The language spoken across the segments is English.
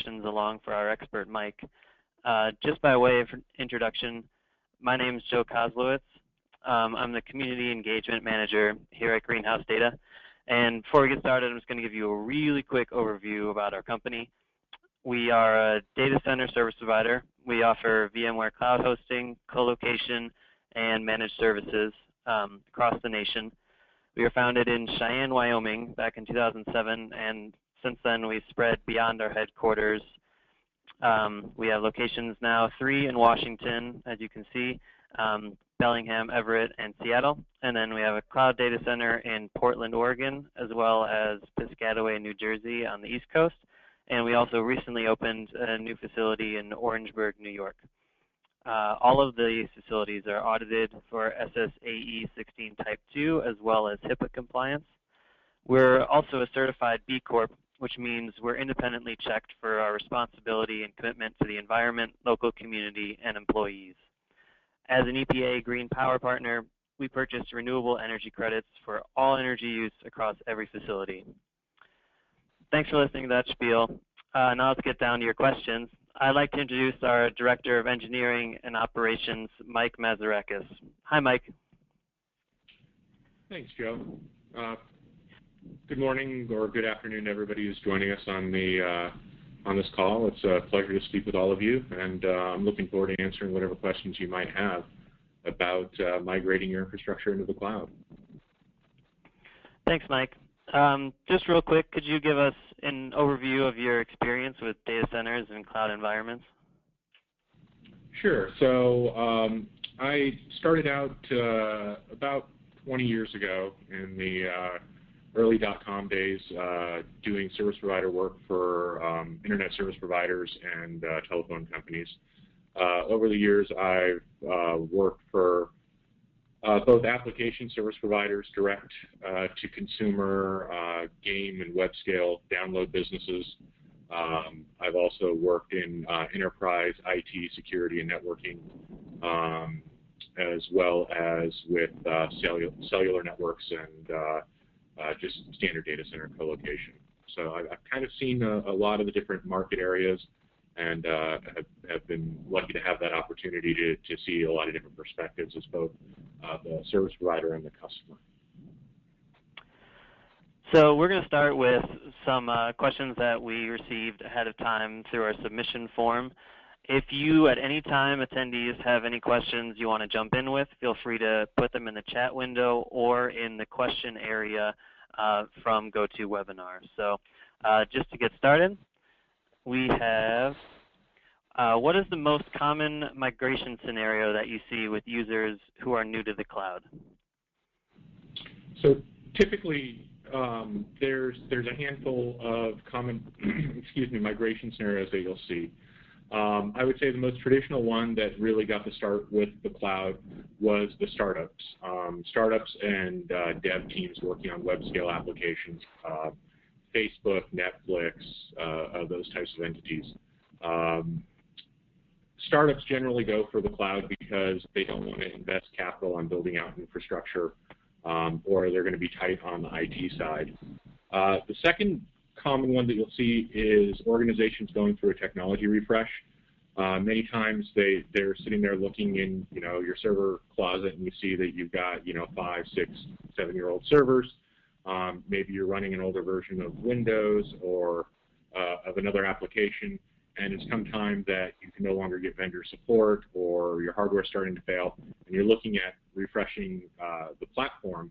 questions along for our expert, Mike. Just by way of introduction, my name is Joe Kozlowitz. I'm the Community Engagement Manager here at Greenhouse Data. And before we get started, I'm just going to give you a really quick overview about our company. We are a data center service provider. We offer VMware cloud hosting, co-location, and managed services across the nation. We were founded in Cheyenne, Wyoming back in 2007, and since then we've spread beyond our headquarters. We have locations now 3 in Washington, as you can see, Bellingham, Everett, and Seattle. And then we have a cloud data center in Portland, Oregon, as well as Piscataway, New Jersey on the East Coast. And we also recently opened a new facility in Orangeburg, New York. All of these facilities are audited for SSAE 16 Type 2 as well as HIPAA compliance. We're also a certified B Corp, which means we're independently checked for our responsibility and commitment to the environment, local community, and employees. As an EPA Green Power Partner, we purchase renewable energy credits for all energy use across every facility. Thanks for listening to that spiel. Now let's get down to your questions. I'd like to introduce our Director of Engineering and Operations, Mike Mazarakis. Hi, Mike. Thanks, Joe. Good morning or good afternoon, everybody who's joining us on this call. It's a pleasure to speak with all of you, and I'm looking forward to answering whatever questions you might have about migrating your infrastructure into the cloud. Thanks, Mike. Just real quick, could you give us an overview of your experience with data centers and cloud environments? Sure. So I started out about 20 years ago in the early .com days doing service provider work for internet service providers and telephone companies. Over the years, I've worked for both application service providers, direct to consumer, game and web scale download businesses. I've also worked in enterprise IT security and networking, as well as with cellular networks and just standard data center co-location. So I've kind of seen a lot of the different market areas, and have been lucky to have that opportunity to see a lot of different perspectives as both the service provider and the customer. So we're going to start with some questions that we received ahead of time through our submission form. If you, at any time, attendees, have any questions you want to jump in with, feel free to put them in the chat window or in the question area from GoToWebinar. So just to get started, we have, what is the most common migration scenario that you see with users who are new to the cloud? So typically, there's a handful of common migration scenarios that you'll see. I would say the most traditional one that really got the start with the cloud was the startups. Startups and dev teams working on web scale applications, Facebook, Netflix, those types of entities. Startups generally go for the cloud because they don't want to invest capital on building out infrastructure, or they're going to be tight on the IT side. The second common one that you'll see is organizations going through a technology refresh. Many times they're sitting there looking in your server closet, and you see that you've got 5, 6, 7-year-old servers. Maybe you're running an older version of Windows or of another application, and it's come time that you can no longer get vendor support, or your hardware's starting to fail, and you're looking at refreshing the platform.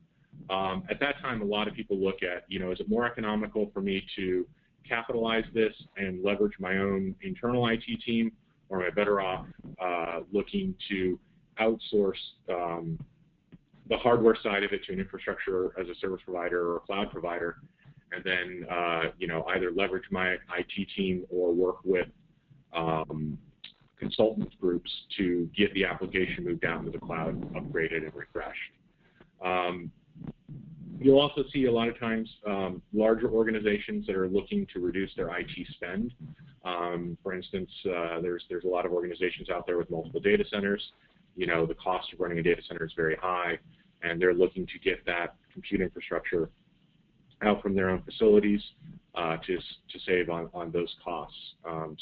At that time, a lot of people look at, is it more economical for me to capitalize this and leverage my own internal IT team, or am I better off looking to outsource the hardware side of it to an infrastructure as a service provider or a cloud provider, and then either leverage my IT team or work with consultant groups to get the application moved down to the cloud, upgraded and refreshed. You'll also see a lot of times larger organizations that are looking to reduce their IT spend. For instance, there's a lot of organizations out there with multiple data centers. The cost of running a data center is very high, and they're looking to get that compute infrastructure out from their own facilities to save on those costs.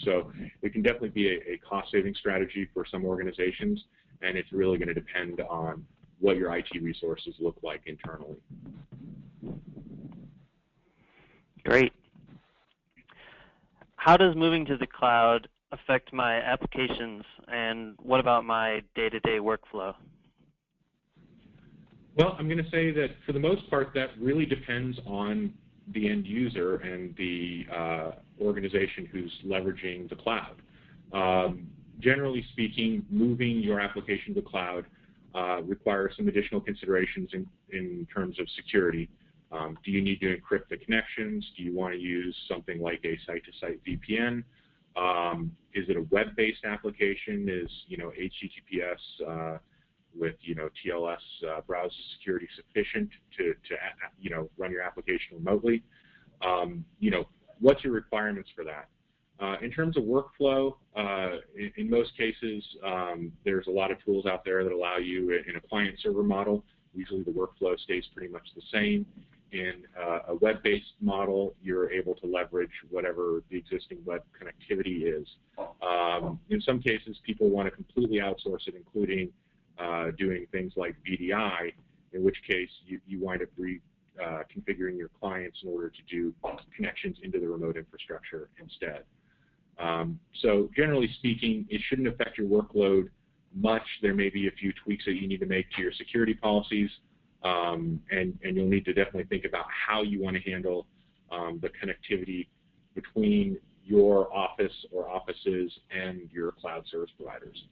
So it can definitely be a cost-saving strategy for some organizations, and it's really going to depend on what your IT resources look like internally. Great. How does moving to the cloud affect my applications, and what about my day-to-day workflow? Well, I'm going to say that for the most part, that really depends on the end user and the organization who's leveraging the cloud. Generally speaking, moving your application to the cloud requires some additional considerations in terms of security. Do you need to encrypt the connections? Do you want to use something like a site-to-site VPN? Is it a web-based application? Is HTTPS with TLS browser security sufficient to run your application remotely? What's your requirements for that? In terms of workflow, in most cases, there's a lot of tools out there that allow you in a client-server model. Usually the workflow stays pretty much the same. In a web-based model, you're able to leverage whatever the existing web connectivity is. In some cases, people want to completely outsource it, including doing things like VDI, in which case you wind up configuring your clients in order to do connections into the remote infrastructure instead. So generally speaking, it shouldn't affect your workload much. There may be a few tweaks that you need to make to your security policies, and you'll need to definitely think about how you want to handle the connectivity between your office or offices and your cloud service providers.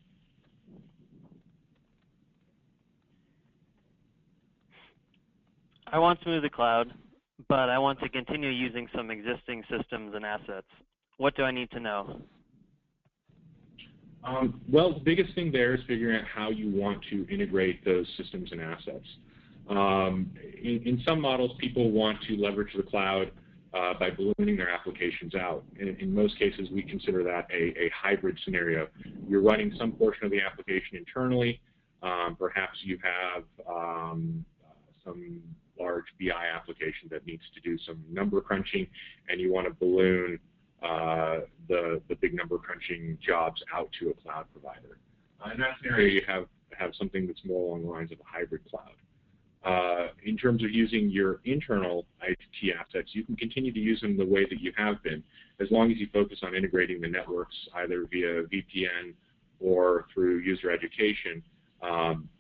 I want to move to the cloud, but I want to continue using some existing systems and assets. What do I need to know? Well, the biggest thing there is figuring out how you want to integrate those systems and assets. In some models, people want to leverage the cloud by ballooning their applications out. In most cases, we consider that a hybrid scenario. You're running some portion of the application internally. Perhaps you have some large BI application that needs to do some number crunching, and you want to balloon the big number crunching jobs out to a cloud provider. In that scenario, you have something that's more along the lines of a hybrid cloud. In terms of using your internal IT assets, you can continue to use them the way that you have been, as long as you focus on integrating the networks either via VPN or through user education.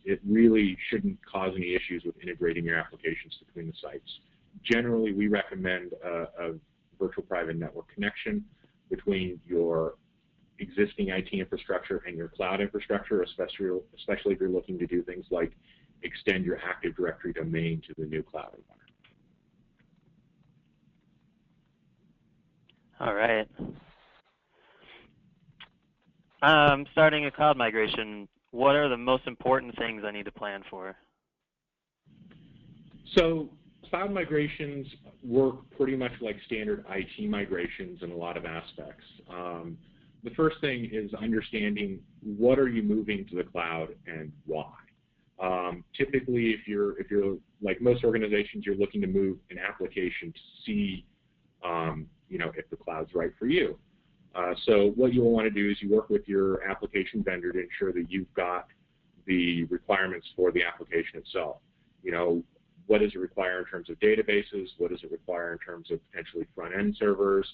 It really shouldn't cause any issues with integrating your applications between the sites. Generally, we recommend a virtual private network connection between your existing IT infrastructure and your cloud infrastructure, especially if you're looking to do things like extend your Active Directory domain to the new cloud environment. All right. Starting a cloud migration, what are the most important things I need to plan for? So cloud migrations work pretty much like standard IT migrations in a lot of aspects. The first thing is understanding what are you moving to the cloud and why. Typically, if you're like most organizations, you're looking to move an application to see if the cloud's right for you. So what you'll want to do is you work with your application vendor to ensure that you've got the requirements for the application itself. What does it require in terms of databases? What does it require in terms of potentially front-end servers?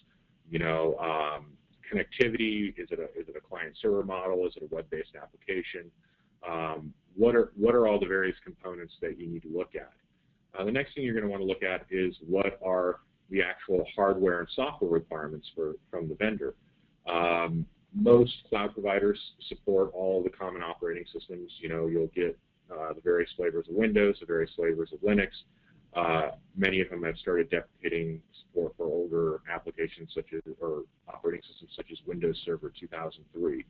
Connectivity, is it a client-server model? Is it a web-based application? What are all the various components that you need to look at? The next thing you're going to want to look at is what are the actual hardware and software requirements from the vendor. Most cloud providers support all the common operating systems. You'll get the various flavors of Windows, the various flavors of Linux. Many of them have started deprecating support for older applications or operating systems such as Windows Server 2003.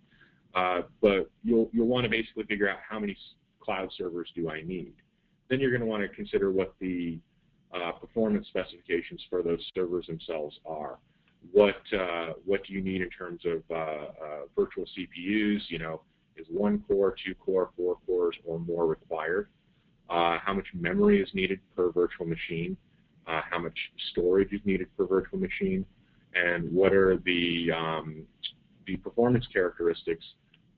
But you'll want to basically figure out how many cloud servers do I need. Then you're going to want to consider what the performance specifications for those servers themselves are. What do you need in terms of virtual CPUs? Is 1 core, 2 core, 4 cores, or more required? How much memory is needed per virtual machine? how much storage is needed per virtual machine, and what are the performance characteristics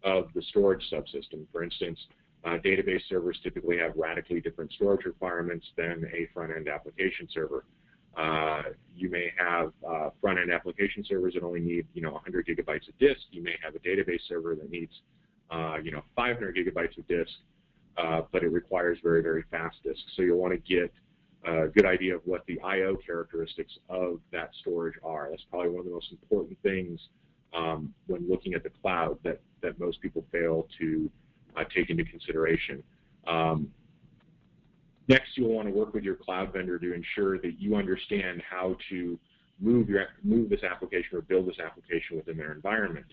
of the storage subsystem. For instance, database servers typically have radically different storage requirements than a front-end application server. You may have front-end application servers that only need 100 gigabytes of disk. You may have a database server that needs 500 gigabytes of disk, but it requires very, very fast disk. So you'll want to get a good idea of what the I/O characteristics of that storage are. That's probably one of the most important things when looking at the cloud that most people fail to take into consideration. Next, you'll want to work with your cloud vendor to ensure that you understand how to move this application or build this application within their environment.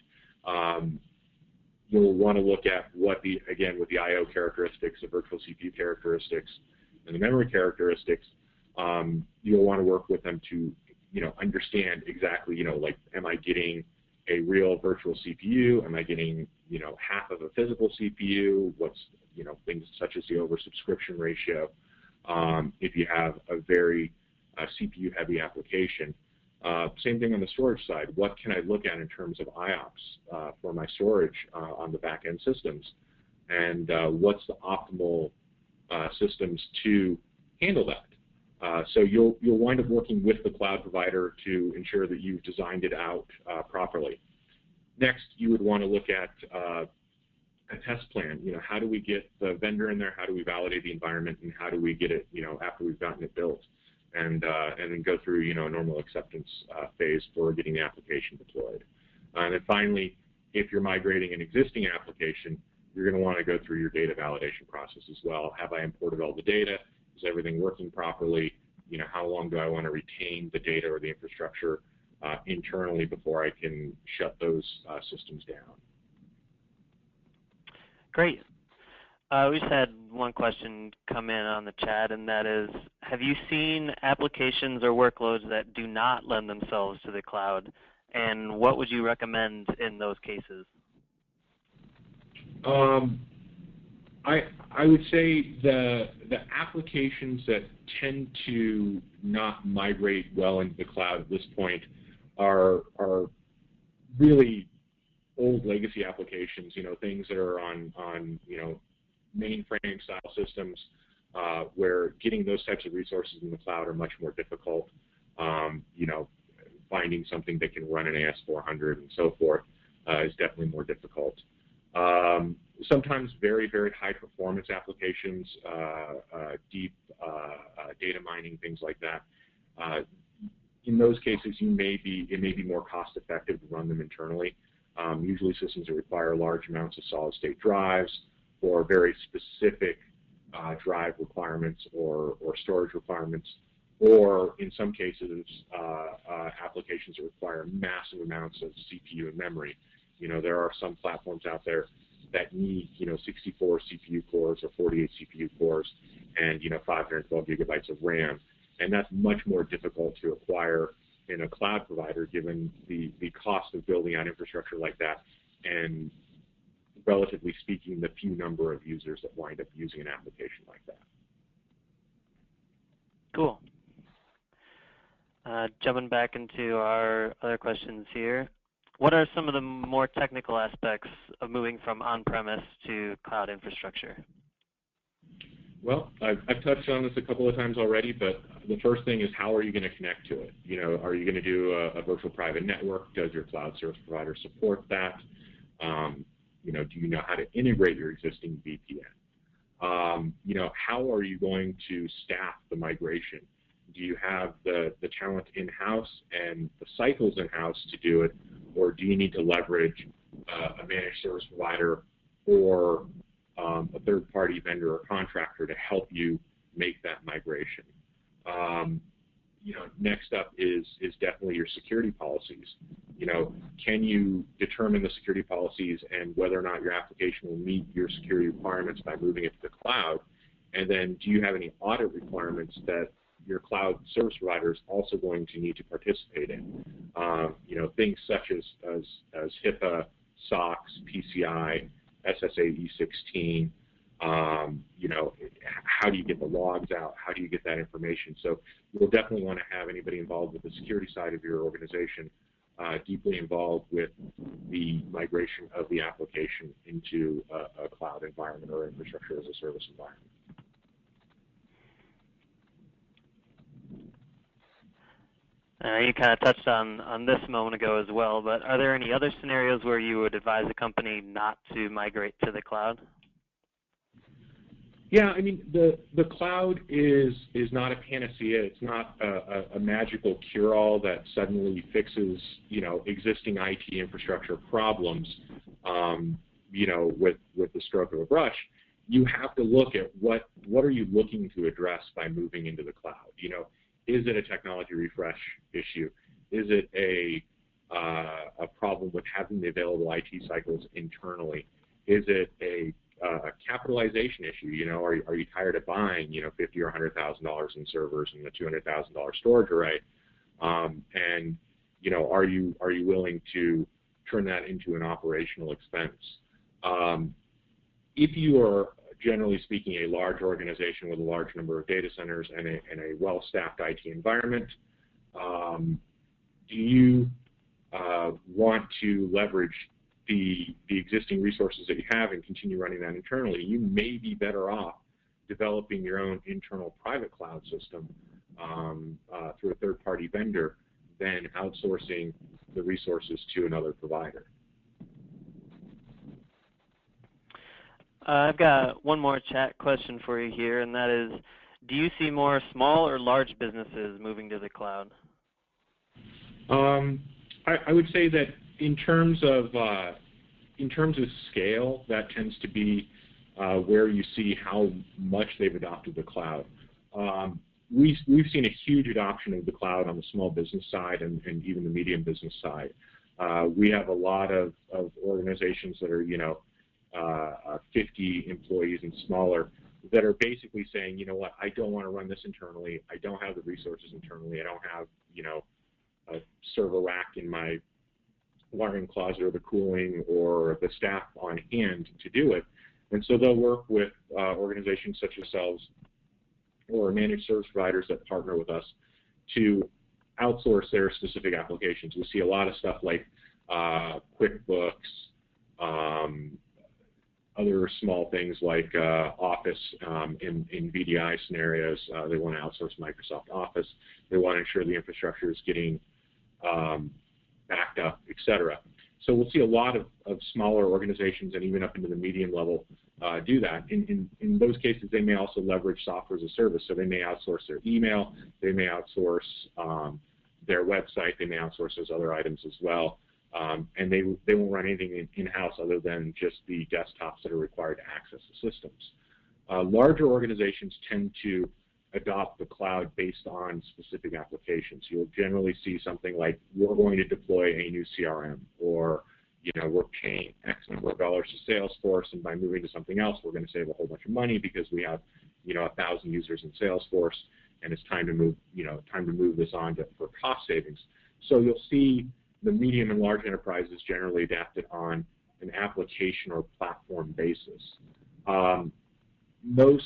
You'll want to look at what the I/O characteristics, the virtual CPU characteristics, and the memory characteristics. You'll want to work with them to understand exactly like, am I getting a real virtual CPU? Am I getting half of a physical CPU? What's things such as the oversubscription ratio. If you have a very CPU-heavy application. Same thing on the storage side. What can I look at in terms of IOPS for my storage on the back-end systems? And what's the optimal systems to handle that? So you'll wind up working with the cloud provider to ensure that you've designed it out properly. Next, you would want to look at a test plan. How do we get the vendor in there? How do we validate the environment? And how do we get it, after we've gotten it built? And then go through, a normal acceptance phase for getting the application deployed. And then finally, if you're migrating an existing application, you're going to want to go through your data validation process as well. Have I imported all the data? Is everything working properly? How long do I want to retain the data or the infrastructure internally before I can shut those systems down? Great. We just had one question come in on the chat, and that is, have you seen applications or workloads that do not lend themselves to the cloud, and what would you recommend in those cases? I would say the applications that tend to not migrate well into the cloud at this point are really old legacy applications, things that are on mainframe style systems where getting those types of resources in the cloud are much more difficult. Finding something that can run an AS400 and so forth is definitely more difficult. Sometimes very, very high performance applications, deep data mining, things like that. In those cases, it may be more cost effective to run them internally. Usually systems that require large amounts of solid state drives or very specific drive requirements or storage requirements, or in some cases applications that require massive amounts of CPU and memory. There are some platforms out there that need 64 CPU cores or 48 CPU cores and 512 gigabytes of RAM, and that's much more difficult to acquire in a cloud provider given the cost of building out infrastructure like that, and relatively speaking, the few number of users that wind up using an application like that. Cool. Jumping back into our other questions here. What are some of the more technical aspects of moving from on-premise to cloud infrastructure? Well, I've touched on this a couple of times already, but the first thing is, how are you going to connect to it? Are you going to do a virtual private network? Does your cloud service provider support that? Do you know how to integrate your existing VPN? How are you going to staff the migration? Do you have the talent in-house and the cycles in-house to do it, or do you need to leverage a managed service provider or a third-party vendor or contractor to help you make that migration? Next up is definitely your security policies. Can you determine the security policies and whether or not your application will meet your security requirements by moving it to the cloud? And then do you have any audit requirements that your cloud service provider is also going to need to participate in? Things such as HIPAA, SOX, PCI, SSA E16, You know, how do you get the logs out? How do you get that information? So you'll definitely want to have anybody involved with the security side of your organization deeply involved with the migration of the application into a cloud environment or infrastructure as a service environment. You kind of touched on this a moment ago as well, but are there any other scenarios where you would advise a company not to migrate to the cloud? Yeah, I mean, the cloud is not a panacea. It's not a magical cure-all that suddenly fixes, you know, existing IT infrastructure problems, you know, with the stroke of a brush. You have to look at what are you looking to address by moving into the cloud. You know, is it a technology refresh issue? Is it a problem with having the available IT cycles internally? Is it a capitalization issue? You know, are you tired of buying, you know, $50,000 or $100,000 in servers and a $200,000 storage array? And you know, are you willing to turn that into an operational expense? If you are, generally speaking, a large organization with a large number of data centers and a well-staffed IT environment, do you want to leverage the existing resources that you have and continue running that internally? You may be better off developing your own internal private cloud system through a third-party vendor than outsourcing the resources to another provider. I've got one more chat question for you here, and that is, do you see more small or large businesses moving to the cloud? I would say that in terms of scale, that tends to be where you see how much they've adopted the cloud. We've seen a huge adoption of the cloud on the small business side and even the medium business side. We have a lot of organizations that are, you know, 50 employees and smaller that are basically saying, you know what, I don't want to run this internally. I don't have the resources internally. I don't have, you know, a server rack in my wiring closet or the cooling or the staff on hand to do it. And so they'll work with organizations such as ourselves or managed service providers that partner with us to outsource their specific applications. We see a lot of stuff like QuickBooks, other small things like Office in VDI scenarios. They want to outsource Microsoft Office. They want to ensure the infrastructure is getting backed up, et cetera. So we'll see a lot of smaller organizations and even up into the medium level do that. In those cases, they may also leverage software as a service. So they may outsource their email, they may outsource their website, they may outsource those other items as well. And they won't run anything in-house other than just the desktops that are required to access the systems. Larger organizations tend to adopt the cloud based on specific applications. You'll generally see something like, we're going to deploy a new CRM, or, you know, we're paying X number of dollars to Salesforce, and by moving to something else, we're going to save a whole bunch of money because we have, you know, 1,000 users in Salesforce, and it's time to move, you know, time to move this on for cost savings. So you'll see the medium and large enterprises generally adapted on an application or platform basis. Most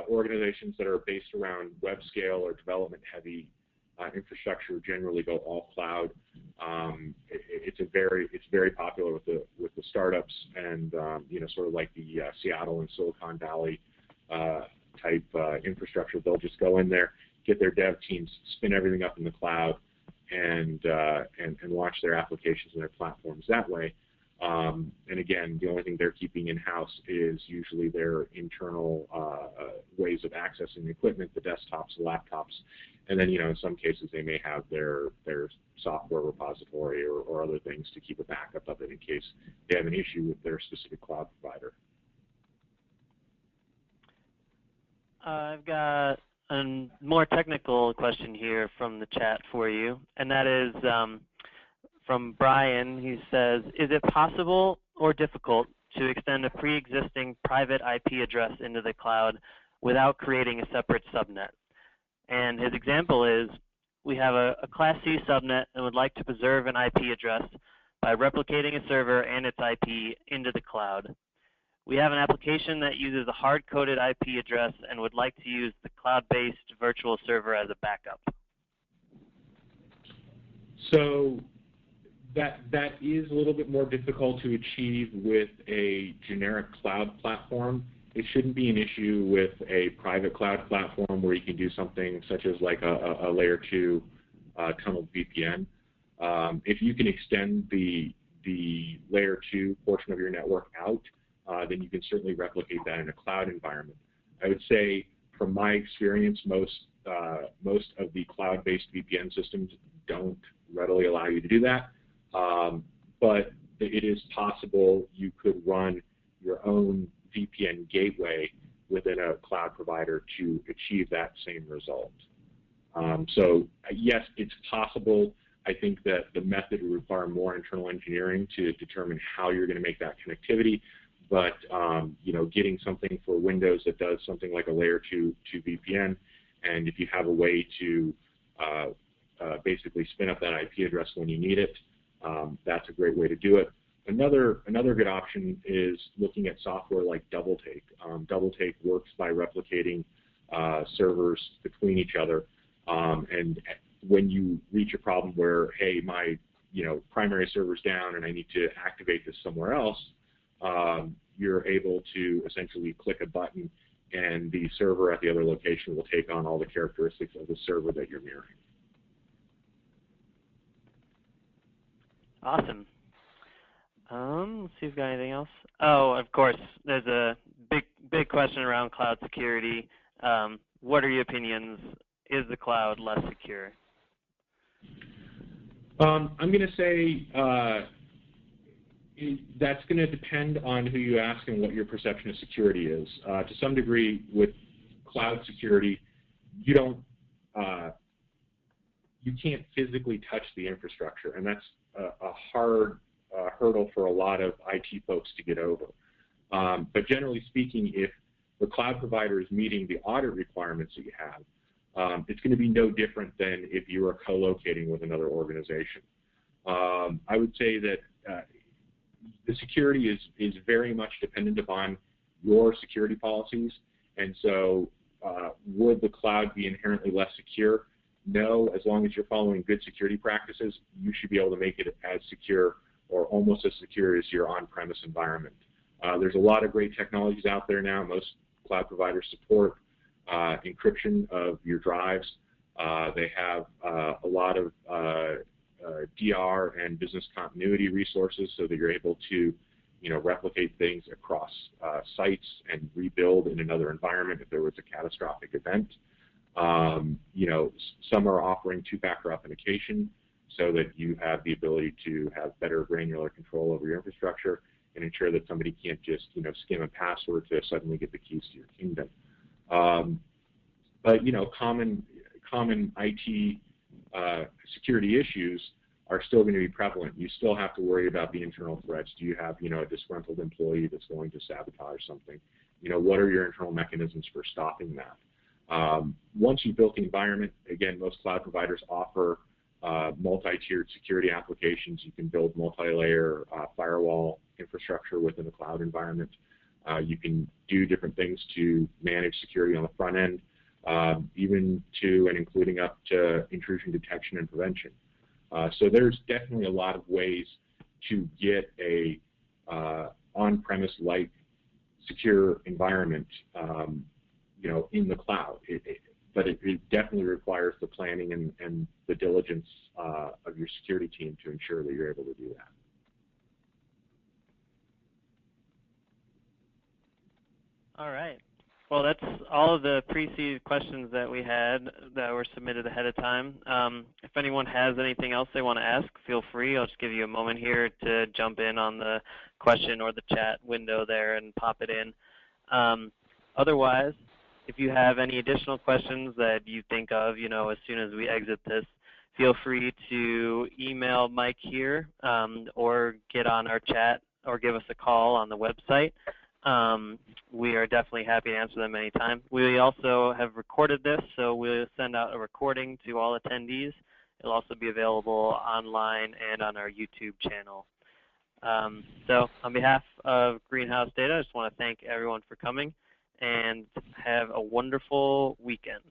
organizations that are based around web scale or development heavy infrastructure generally go all cloud. It's very popular with the startups and you know, sort of like the Seattle and Silicon Valley type infrastructure. They'll just go in there, get their dev teams, spin everything up in the cloud, and launch their applications and their platforms that way. And again, the only thing they're keeping in-house is usually their internal ways of accessing the equipment, the desktops, the laptops, and then, you know, in some cases they may have their software repository or other things to keep a backup of it in case they have an issue with their specific cloud provider. I've got a more technical question here from the chat for you, and that is from Brian. He says, is it possible or difficult to extend a pre-existing private IP address into the cloud without creating a separate subnet? And his example is, we have a Class C subnet and would like to preserve an IP address by replicating a server and its IP into the cloud. We have an application that uses a hard-coded IP address and would like to use the cloud-based virtual server as a backup. So that is a little bit more difficult to achieve with a generic cloud platform. It shouldn't be an issue with a private cloud platform where you can do something such as like a layer 2 tunneled VPN. If you can extend the layer 2 portion of your network out, then you can certainly replicate that in a cloud environment. I would say, from my experience, most of the cloud-based VPN systems don't readily allow you to do that, but it is possible you could run your own VPN gateway within a cloud provider to achieve that same result. So yes, it's possible. I think that the method will require more internal engineering to determine how you're going to make that connectivity. But you know, getting something for Windows that does something like a layer 2 VPN, and if you have a way to basically spin up that IP address when you need it, that's a great way to do it. Another good option is looking at software like DoubleTake. DoubleTake works by replicating servers between each other, and when you reach a problem where, hey, my primary server's down and I need to activate this somewhere else, you're able to essentially click a button and the server at the other location will take on all the characteristics of the server that you're mirroring. Awesome. Let's see if we've got anything else. Oh, of course, there's a big question around cloud security. What are your opinions? Is the cloud less secure? I'm going to say that's going to depend on who you ask and what your perception of security is. To some degree, with cloud security, you can't physically touch the infrastructure, and that's a hard hurdle for a lot of IT folks to get over. But generally speaking, if the cloud provider is meeting the audit requirements that you have, it's going to be no different than if you were co-locating with another organization. I would say that the security is very much dependent upon your security policies, and so would the cloud be inherently less secure? No, as long as you're following good security practices, you should be able to make it as secure or almost as secure as your on-premise environment. There's a lot of great technologies out there now. Most cloud providers support encryption of your drives. They have a lot of DR and business continuity resources so that you're able to replicate things across sites and rebuild in another environment if there was a catastrophic event. Some are offering two-factor authentication so that you have the ability to have better granular control over your infrastructure and ensure that somebody can't just skim a password to suddenly get the keys to your kingdom. But common IT security issues are still going to be prevalent. You still have to worry about the internal threats. Do you have a disgruntled employee that's going to sabotage something? What are your internal mechanisms for stopping that? Once you've built the environment, again, most cloud providers offer multi-tiered security applications. You can build multi-layer firewall infrastructure within a cloud environment. You can do different things to manage security on the front end, even to and including up to intrusion detection and prevention. So there's definitely a lot of ways to get a on-premise-like secure environment, in the cloud. But it definitely requires the planning and the diligence of your security team to ensure that you're able to do that. All right. Well, that's all of the pre-seed questions that we had that were submitted ahead of time. If anyone has anything else they want to ask, feel free. I'll just give you a moment here to jump in on the question or the chat window there and pop it in. Otherwise, if you have any additional questions that you think of, as soon as we exit this, feel free to email Mike here or get on our chat or give us a call on the website. We are definitely happy to answer them anytime. We also have recorded this, so we'll send out a recording to all attendees. It'll also be available online and on our YouTube channel. So on behalf of Greenhouse Data, I just want to thank everyone for coming and have a wonderful weekend.